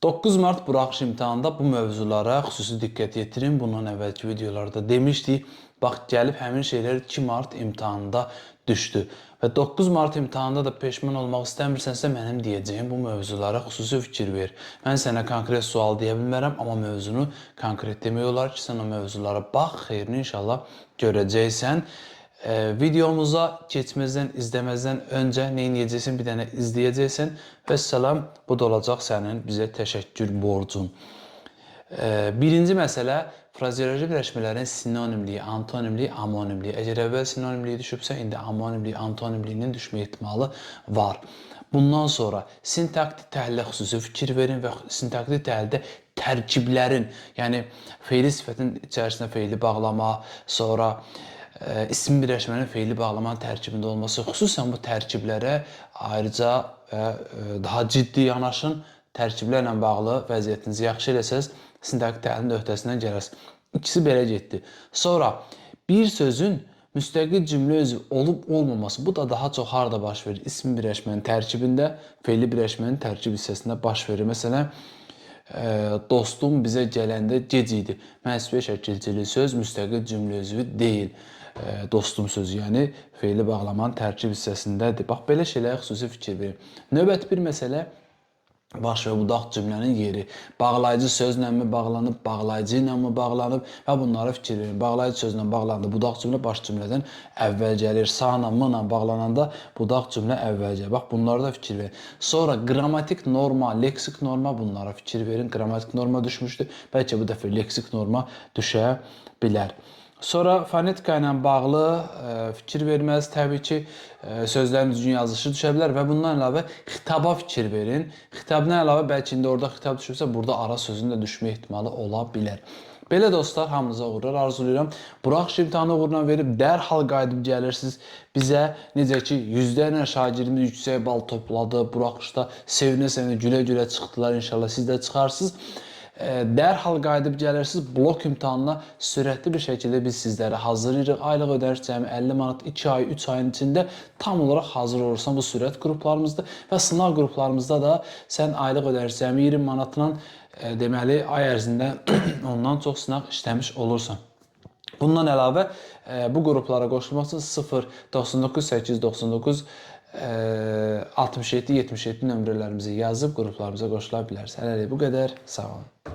9 Mart buraxılış imtahanında bu mövzulara xüsusi diqqət yetirin. Bundan əvvəlki videolarda demişdik. Bax, gəlib həmin şeylər 2 Mart imtahanında düşdü. Və 9 Mart imtahanında da peşman olmaq istəmirsənsə, mənim deyəcəyim bu mövzulara xüsusi fikir ver. Mən sənə konkret sual deyə bilmərəm, amma mövzunu konkret demək olar ki, sən o mövzulara bax, xeyrini inşallah görəcəksən. Videomuza keçməzdən, izləməzdən öncə nə edəcəksən? Bir dənə izləyəcəksən. Və səlam, bu da olacaq sənin bizə təşəkkür borcun. Birinci məsələ, frazeoloji birləşmələrin sinonimliyi, antonimliyi, amonimliyi. Əgər əvvəl sinonimliyi düşübsə, indi amonimliyi, antonimliyinin düşmə ehtimalı var. Bundan sonra sintaktik təhlillə xüsusi fikir verin və sintaktik təhlildə tərkiblərin, yəni feili sifətin içərisində feili bağlama, sonra isim birləşmənin feili bağlamanın tərkibində olması, xüsusən bu tərkiblərə ayrıca və daha ciddi yanaşın, tərkiblərlə bağlı vəziyyətinizi yaxşı eləsəz, sintaktik təhlilin öhdəsindən gələrsiniz. İkisi belə getdi. Sonra bir sözün müstəqil cümlə özü olub-olmaması, bu da daha çox harada baş verir? İsim birləşmənin tərkibində, feili birləşmənin tərkib hissəsində baş verir. Məsələn, dostum bizə gələndə gec idi. Məsbə şəkilcili söz müstəqil cümlə özü deyil. Dostum sözü, yəni feili bağlamanın tərkib hissəsindədir. Bax, belə şeylərə xüsusi fikir verin. Növbəti bir məsələ, baş və budaq cümlənin yeri. Bağlayıcı sözlə mi bağlanıb, bağlayıcı ilə mi bağlanıb və bunlara fikir verin. Bağlayıcı sözlə bağlandı, budaq cümlə baş cümlədən əvvəl gəlir. Sağla, mı ilə bağlananda budaq cümlə əvvəl gəlir. Bax, bunlara da fikir verin. Sonra qrammatik norma, leksik norma, bunlara fikir verin. Qrammatik norma düşmüşdü. Bəlkə bu dəfə leksik norma düşə bilər. Sonra fonetika ilə bağlı fikir verməz, təbii ki, sözlərin düzgün yazılışı düşə bilər və bundan əlavə xitaba fikir verin. Xitabdan əlavə bəlkə indi orada xitab düşürsə, burada ara sözün də düşmə ehtimalı ola bilər. Belə dostlar, hamınıza uğurlar arzulayıram. Buraxılış imtahanı uğurla verib dərhal qayıdıb gəlirsiniz bizə. Necə ki, yüzlərlə şagirdimiz yüksək bal topladı. Buraxılışda sevinə-sevinə, gülə-gülə çıxdılar. İnşallah siz də çıxarsınız. Dərhal qayıdıb gəlirsiniz. Blok imtahanına sürətli bir şəkildə biz sizlərə hazırlayırıq. Aylıq ödəniş cəmi 50 manat 2 ay, 3 ayın içində tam olaraq hazır olursan bu sürət qruplarımızda və sınav qruplarımızda da sən aylıq ödəniş cəmi 20 manatla deməli ay ərzində ondan çox sınaq işləmiş olursan. Bundan əlavə bu qruplara qoşulmaq üçün 0 99 899 67 77 nömrələrimizi yazıb qruplarımıza qoşula bilərsiniz. Hələlik bu qədər. Sağ olun.